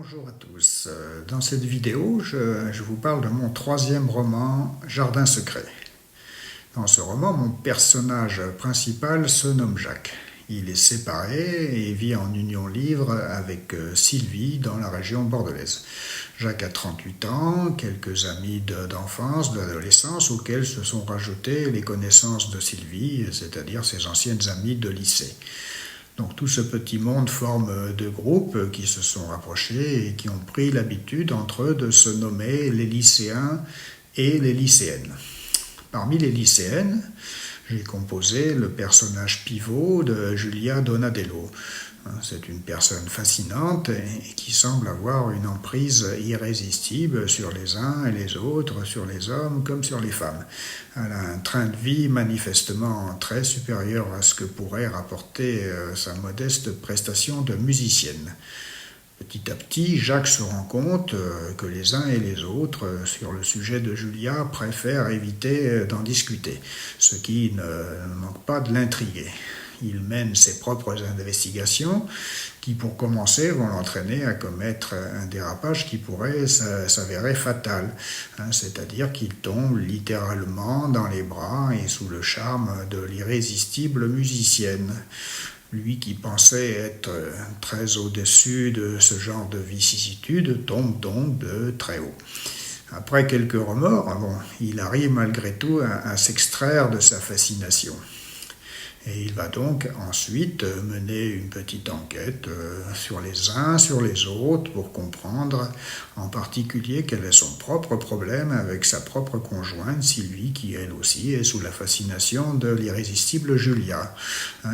Bonjour à tous. Dans cette vidéo, je vous parle de mon troisième roman, Jardin secret. Dans ce roman, mon personnage principal se nomme Jacques. Il est séparé et vit en union libre avec Sylvie dans la région bordelaise. Jacques a 38 ans, quelques amis d'enfance, d'adolescence, auxquels se sont rajoutées les connaissances de Sylvie, c'est-à-dire ses anciennes amies de lycée. Donc tout ce petit monde forme deux groupes qui se sont rapprochés et qui ont pris l'habitude entre eux de se nommer les lycéens et les lycéennes. Parmi les lycéennes, j'ai composé le personnage pivot de Julia Donadello. C'est une personne fascinante et qui semble avoir une emprise irrésistible sur les uns et les autres, sur les hommes comme sur les femmes. Elle a un train de vie manifestement très supérieur à ce que pourrait rapporter sa modeste prestation de musicienne. Petit à petit, Jacques se rend compte que les uns et les autres, sur le sujet de Julia, préfèrent éviter d'en discuter, ce qui ne manque pas de l'intriguer. Il mène ses propres investigations qui, pour commencer, vont l'entraîner à commettre un dérapage qui pourrait s'avérer fatal. C'est-à-dire qu'il tombe littéralement dans les bras et sous le charme de l'irrésistible musicienne. Lui qui pensait être très au-dessus de ce genre de vicissitude tombe donc de très haut. Après quelques remords, il arrive malgré tout à s'extraire de sa fascination. Et il va donc ensuite mener une petite enquête sur les uns, sur les autres, pour comprendre en particulier quel est son propre problème avec sa propre conjointe Sylvie, qui elle aussi est sous la fascination de l'irrésistible Julia,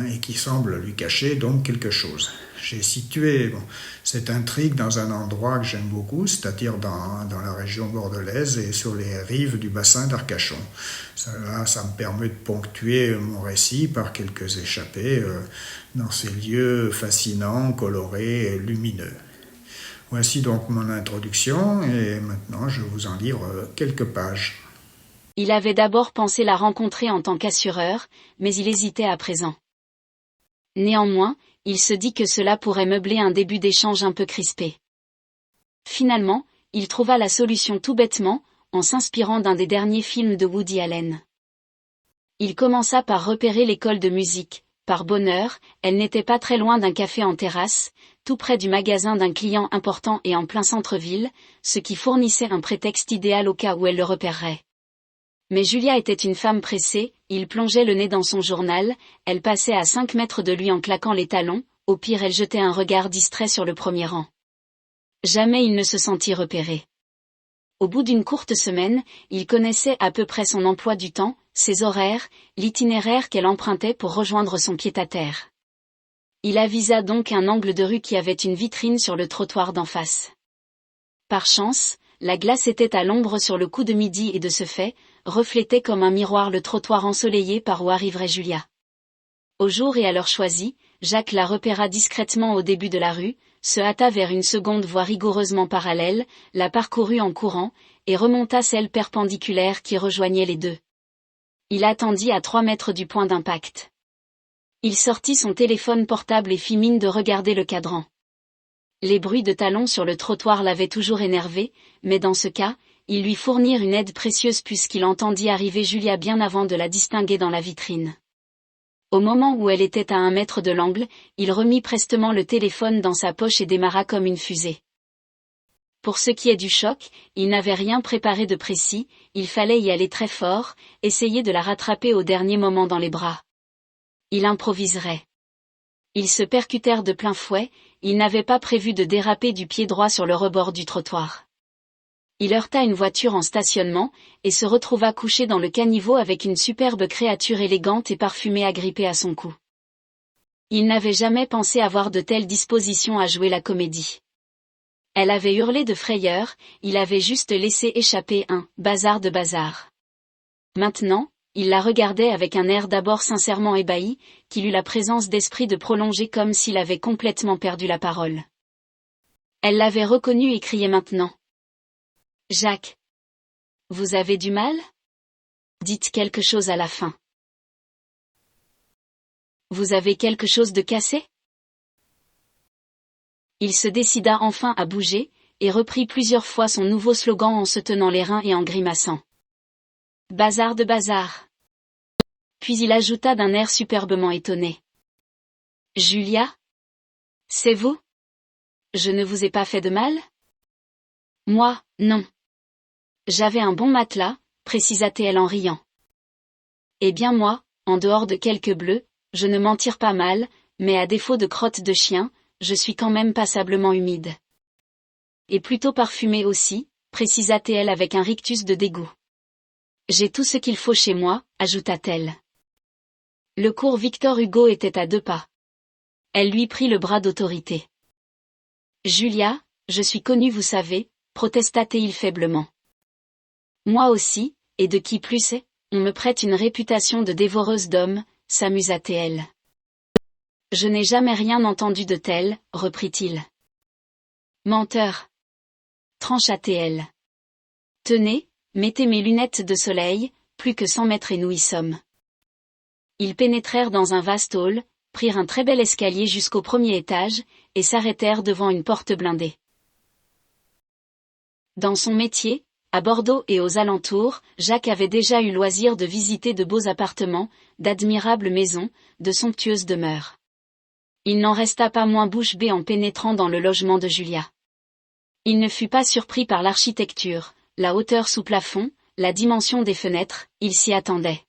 et qui semble lui cacher donc quelque chose. J'ai situé cette intrigue dans un endroit que j'aime beaucoup, c'est-à-dire dans la région bordelaise et sur les rives du bassin d'Arcachon. Ça me permet de ponctuer mon récit par quelques échappées dans ces lieux fascinants, colorés et lumineux. Voici donc mon introduction et maintenant je vous en livre quelques pages. Il avait d'abord pensé la rencontrer en tant qu'assureur, mais il hésitait à présent. Néanmoins, il se dit que cela pourrait meubler un début d'échange un peu crispé. Finalement, il trouva la solution tout bêtement, en s'inspirant d'un des derniers films de Woody Allen. Il commença par repérer l'école de musique. Par bonheur, elle n'était pas très loin d'un café en terrasse, tout près du magasin d'un client important et en plein centre-ville, ce qui fournissait un prétexte idéal au cas où elle le repérerait. Mais Julia était une femme pressée, il plongeait le nez dans son journal, elle passait à 5 mètres de lui en claquant les talons, au pire elle jetait un regard distrait sur le premier rang. Jamais il ne se sentit repéré. Au bout d'une courte semaine, il connaissait à peu près son emploi du temps, ses horaires, l'itinéraire qu'elle empruntait pour rejoindre son pied-à-terre. Il avisa donc un angle de rue qui avait une vitrine sur le trottoir d'en face. Par chance, la glace était à l'ombre sur le coup de midi et de ce fait, reflétait comme un miroir le trottoir ensoleillé par où arriverait Julia. Au jour et à l'heure choisie, Jacques la repéra discrètement au début de la rue, se hâta vers une seconde voie rigoureusement parallèle, la parcourut en courant, et remonta celle perpendiculaire qui rejoignait les deux. Il attendit à 3 mètres du point d'impact. Il sortit son téléphone portable et fit mine de regarder le cadran. Les bruits de talons sur le trottoir l'avaient toujours énervé, mais dans ce cas, ils lui fournirent une aide précieuse puisqu'il entendit arriver Julia bien avant de la distinguer dans la vitrine. Au moment où elle était à 1 mètre de l'angle, il remit prestement le téléphone dans sa poche et démarra comme une fusée. Pour ce qui est du choc, il n'avait rien préparé de précis, il fallait y aller très fort, essayer de la rattraper au dernier moment dans les bras. Il improviserait. Ils se percutèrent de plein fouet, il n'avait pas prévu de déraper du pied droit sur le rebord du trottoir. Il heurta une voiture en stationnement, et se retrouva couché dans le caniveau avec une superbe créature élégante et parfumée agrippée à son cou. Il n'avait jamais pensé avoir de telles dispositions à jouer la comédie. Elle avait hurlé de frayeur, il avait juste laissé échapper un « bazar de bazar ». Maintenant, il la regardait avec un air d'abord sincèrement ébahi, qu'il eut la présence d'esprit de prolonger comme s'il avait complètement perdu la parole. Elle l'avait reconnu et criait maintenant. « Jacques. Vous avez du mal ? Dites quelque chose à la fin. Vous avez quelque chose de cassé ? Il se décida enfin à bouger, et reprit plusieurs fois son nouveau slogan en se tenant les reins et en grimaçant. Bazar de bazar. Puis il ajouta d'un air superbement étonné. Julia? C'est vous? Je ne vous ai pas fait de mal? Moi, non. J'avais un bon matelas, précisa-t-elle en riant. Eh bien moi, en dehors de quelques bleus, je ne m'en tire pas mal, mais à défaut de crotte de chien, je suis quand même passablement humide. Et plutôt parfumée aussi, précisa-t-elle avec un rictus de dégoût. J'ai tout ce qu'il faut chez moi, ajouta-t-elle. Le cours Victor Hugo était à 2 pas. Elle lui prit le bras d'autorité. Julia, je suis connue vous savez, protesta-t-il faiblement. Moi aussi, et de qui plus est, on me prête une réputation de dévoreuse d'hommes, s'amusa-t-elle. Je n'ai jamais rien entendu de tel, reprit-il. Menteur. Trancha-t-elle. Tenez, mettez mes lunettes de soleil, plus que 100 mètres et nous y sommes. Ils pénétrèrent dans un vaste hall, prirent un très bel escalier jusqu'au premier étage, et s'arrêtèrent devant une porte blindée. Dans son métier, à Bordeaux et aux alentours, Jacques avait déjà eu loisir de visiter de beaux appartements, d'admirables maisons, de somptueuses demeures. Il n'en resta pas moins bouche bée en pénétrant dans le logement de Julia. Il ne fut pas surpris par l'architecture, la hauteur sous plafond, la dimension des fenêtres, il s'y attendait.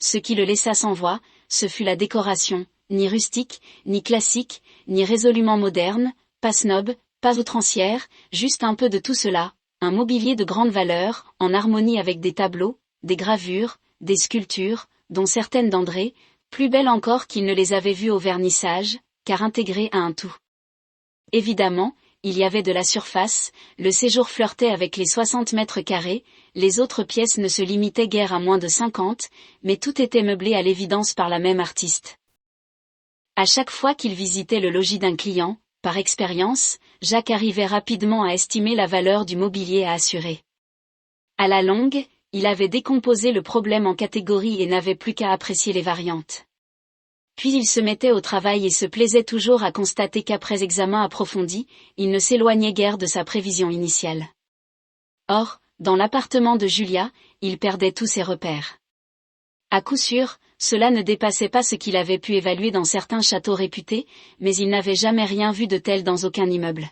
Ce qui le laissa sans voix, ce fut la décoration, ni rustique, ni classique, ni résolument moderne, pas snob, pas outrancière, juste un peu de tout cela, un mobilier de grande valeur, en harmonie avec des tableaux, des gravures, des sculptures, dont certaines d'André, plus belles encore qu'il ne les avait vues au vernissage, car intégrées à un tout. Évidemment, il y avait de la surface, le séjour flirtait avec les 60 mètres carrés, les autres pièces ne se limitaient guère à moins de 50, mais tout était meublé à l'évidence par la même artiste. À chaque fois qu'il visitait le logis d'un client, par expérience, Jacques arrivait rapidement à estimer la valeur du mobilier à assurer. À la longue, il avait décomposé le problème en catégories et n'avait plus qu'à apprécier les variantes. Puis il se mettait au travail et se plaisait toujours à constater qu'après examen approfondi, il ne s'éloignait guère de sa prévision initiale. Or, dans l'appartement de Julia, il perdait tous ses repères. À coup sûr, cela ne dépassait pas ce qu'il avait pu évaluer dans certains châteaux réputés, mais il n'avait jamais rien vu de tel dans aucun immeuble.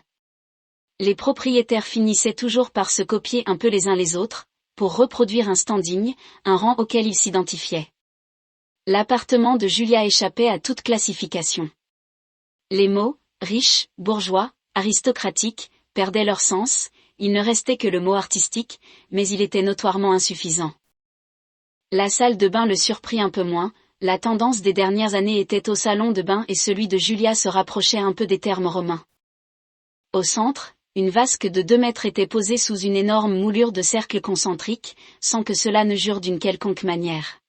Les propriétaires finissaient toujours par se copier un peu les uns les autres, pour reproduire un standing, un rang auquel ils s'identifiaient. L'appartement de Julia échappait à toute classification. Les mots, riche, bourgeois, aristocratique, perdaient leur sens, il ne restait que le mot artistique, mais il était notoirement insuffisant. La salle de bain le surprit un peu moins, la tendance des dernières années était au salon de bain et celui de Julia se rapprochait un peu des termes romains. Au centre, une vasque de 2 mètres était posée sous une énorme moulure de cercle concentrique, sans que cela ne jure d'une quelconque manière.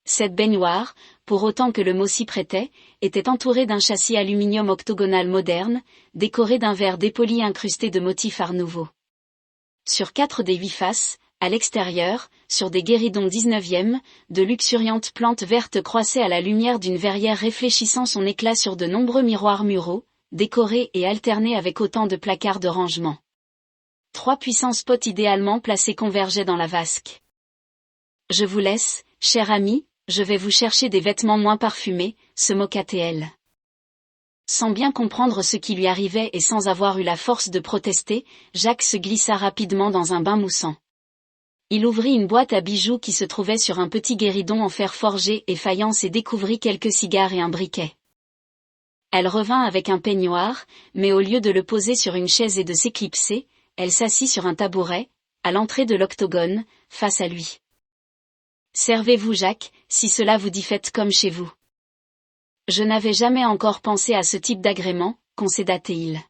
Cette baignoire, pour autant que le mot s'y prêtait, était entourée d'un châssis aluminium octogonal moderne, décoré d'un verre dépoli incrusté de motifs art nouveau. Sur 4 des 8 faces, à l'extérieur, sur des guéridons 19e, de luxuriantes plantes vertes croissaient à la lumière d'une verrière réfléchissant son éclat sur de nombreux miroirs muraux, décorés et alternés avec autant de placards de rangement. 3 puissants spots idéalement placés convergeaient dans la vasque. Je vous laisse, cher ami, je vais vous chercher des vêtements moins parfumés, se moqua-t-elle. Sans bien comprendre ce qui lui arrivait et sans avoir eu la force de protester, Jacques se glissa rapidement dans un bain moussant. Il ouvrit une boîte à bijoux qui se trouvait sur un petit guéridon en fer forgé et faïence et découvrit quelques cigares et un briquet. Elle revint avec un peignoir, mais au lieu de le poser sur une chaise et de s'éclipser, elle s'assit sur un tabouret, à l'entrée de l'octogone, face à lui. Servez-vous Jacques, si cela vous dit faites comme chez vous. Je n'avais jamais encore pensé à ce type d'agrément, concéda-t-il.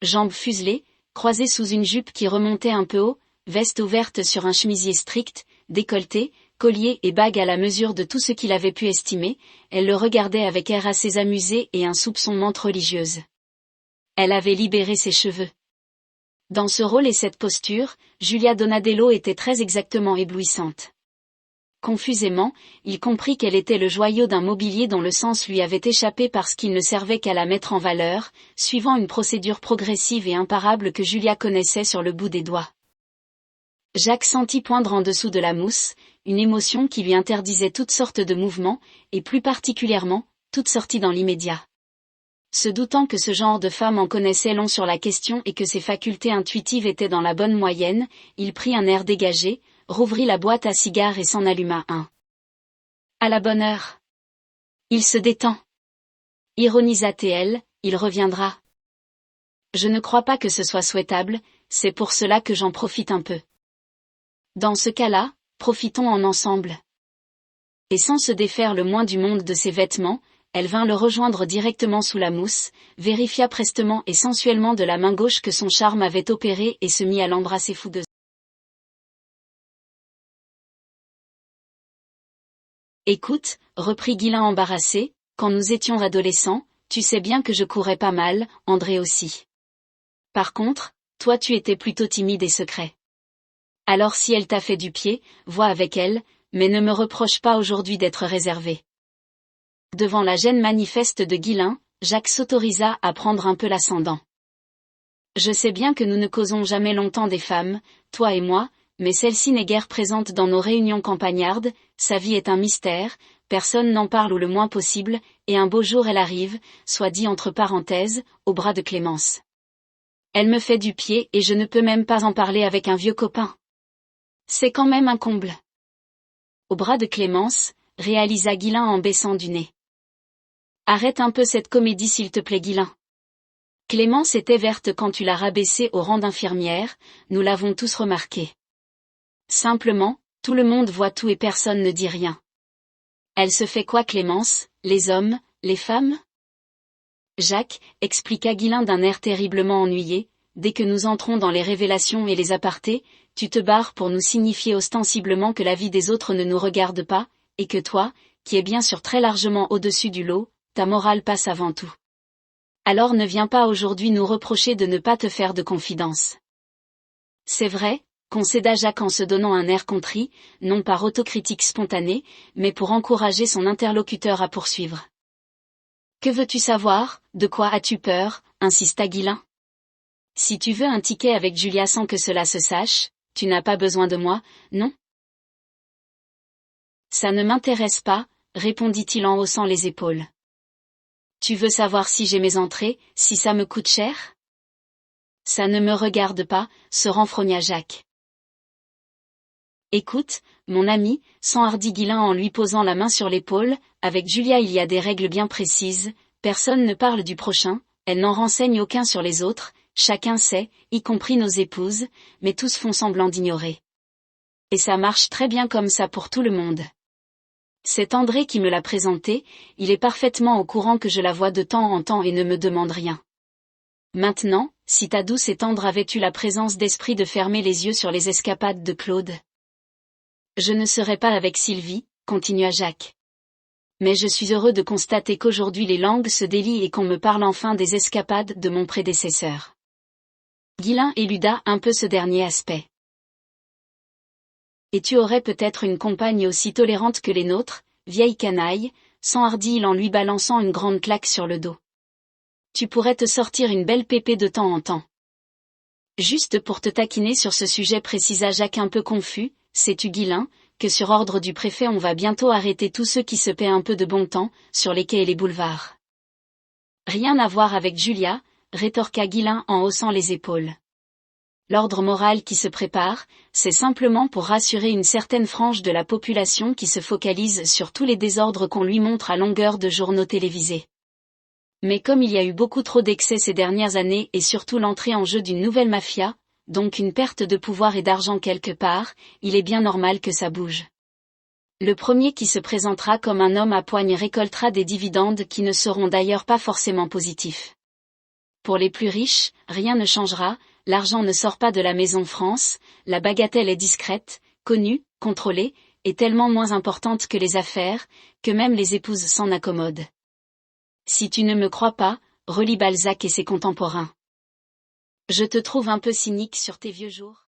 Jambes fuselées, croisées sous une jupe qui remontait un peu haut, veste ouverte sur un chemisier strict, décolleté, collier et bague à la mesure de tout ce qu'il avait pu estimer, elle le regardait avec air assez amusé et un soupçon menthe religieuse. Elle avait libéré ses cheveux. Dans ce rôle et cette posture, Julia Donatello était très exactement éblouissante. Confusément, il comprit qu'elle était le joyau d'un mobilier dont le sens lui avait échappé parce qu'il ne servait qu'à la mettre en valeur, suivant une procédure progressive et imparable que Julia connaissait sur le bout des doigts. Jacques sentit poindre en dessous de la mousse, une émotion qui lui interdisait toutes sortes de mouvements, et plus particulièrement, toute sortie dans l'immédiat. Se doutant que ce genre de femme en connaissait long sur la question et que ses facultés intuitives étaient dans la bonne moyenne, il prit un air dégagé, rouvrit la boîte à cigares et s'en alluma un. À la bonne heure. Il se détend. Ironisa-t-elle, il reviendra. Je ne crois pas que ce soit souhaitable, c'est pour cela que j'en profite un peu. Dans ce cas-là, profitons en ensemble. Et sans se défaire le moins du monde de ses vêtements, elle vint le rejoindre directement sous la mousse, vérifia prestement et sensuellement de la main gauche que son charme avait opéré et se mit à l'embrasser fougueusement. Écoute, reprit Ghislain embarrassé, quand nous étions adolescents, tu sais bien que je courais pas mal, André aussi. Par contre, toi tu étais plutôt timide et secret. Alors si elle t'a fait du pied, vois avec elle, mais ne me reproche pas aujourd'hui d'être réservé. Devant la gêne manifeste de Ghislain, Jacques s'autorisa à prendre un peu l'ascendant. Je sais bien que nous ne causons jamais longtemps des femmes, toi et moi, mais celle-ci n'est guère présente dans nos réunions campagnardes, sa vie est un mystère, personne n'en parle ou le moins possible, et un beau jour elle arrive, soit dit entre parenthèses, au bras de Clémence. Elle me fait du pied et je ne peux même pas en parler avec un vieux copain. C'est quand même un comble. Au bras de Clémence, réalisa Ghislain en baissant du nez. Arrête un peu cette comédie s'il te plaît Ghislain. Clémence était verte quand tu l'as rabaissée au rang d'infirmière, nous l'avons tous remarqué. Simplement, tout le monde voit tout et personne ne dit rien. Elle se fait quoi Clémence, les hommes, les femmes ? Jacques, expliqua Ghislain d'un air terriblement ennuyé, dès que nous entrons dans les révélations et les apartés, tu te barres pour nous signifier ostensiblement que la vie des autres ne nous regarde pas, et que toi, qui es bien sûr très largement au-dessus du lot, ta morale passe avant tout. Alors ne viens pas aujourd'hui nous reprocher de ne pas te faire de confidence. C'est vrai, concéda Jacques en se donnant un air contrit, non par autocritique spontanée, mais pour encourager son interlocuteur à poursuivre. Que veux-tu savoir, de quoi as-tu peur, insista Ghislain. Si tu veux un ticket avec Julia sans que cela se sache, tu n'as pas besoin de moi, non ? Ça ne m'intéresse pas, répondit-il en haussant les épaules. Tu veux savoir si j'ai mes entrées, si ça me coûte cher ? Ça ne me regarde pas, se renfrogna Jacques. Écoute, mon ami, s'enhardit Ghislain en lui posant la main sur l'épaule, avec Julia il y a des règles bien précises, personne ne parle du prochain, elle n'en renseigne aucun sur les autres, chacun sait, y compris nos épouses, mais tous font semblant d'ignorer. Et ça marche très bien comme ça pour tout le monde. C'est André qui me l'a présenté, il est parfaitement au courant que je la vois de temps en temps et ne me demande rien. Maintenant, si ta douce et tendre avait eu la présence d'esprit de fermer les yeux sur les escapades de Claude. Je ne serais pas avec Sylvie, continua Jacques. Mais je suis heureux de constater qu'aujourd'hui les langues se délient et qu'on me parle enfin des escapades de mon prédécesseur. Ghislain éluda un peu ce dernier aspect. Et tu aurais peut-être une compagne aussi tolérante que les nôtres, vieille canaille, s'enhardit-il en lui balançant une grande claque sur le dos. Tu pourrais te sortir une belle pépée de temps en temps. Juste pour te taquiner sur ce sujet précisa Jacques un peu confus, sais-tu Ghislain, que sur ordre du préfet on va bientôt arrêter tous ceux qui se paient un peu de bon temps, sur les quais et les boulevards. Rien à voir avec Julia, rétorqua Ghislain en haussant les épaules. L'ordre moral qui se prépare, c'est simplement pour rassurer une certaine frange de la population qui se focalise sur tous les désordres qu'on lui montre à longueur de journaux télévisés. Mais comme il y a eu beaucoup trop d'excès ces dernières années et surtout l'entrée en jeu d'une nouvelle mafia, donc une perte de pouvoir et d'argent quelque part, il est bien normal que ça bouge. Le premier qui se présentera comme un homme à poigne récoltera des dividendes qui ne seront d'ailleurs pas forcément positifs. Pour les plus riches, rien ne changera, l'argent ne sort pas de la maison France, la bagatelle est discrète, connue, contrôlée, et tellement moins importante que les affaires, que même les épouses s'en accommodent. Si tu ne me crois pas, relis Balzac et ses contemporains. Je te trouve un peu cynique sur tes vieux jours.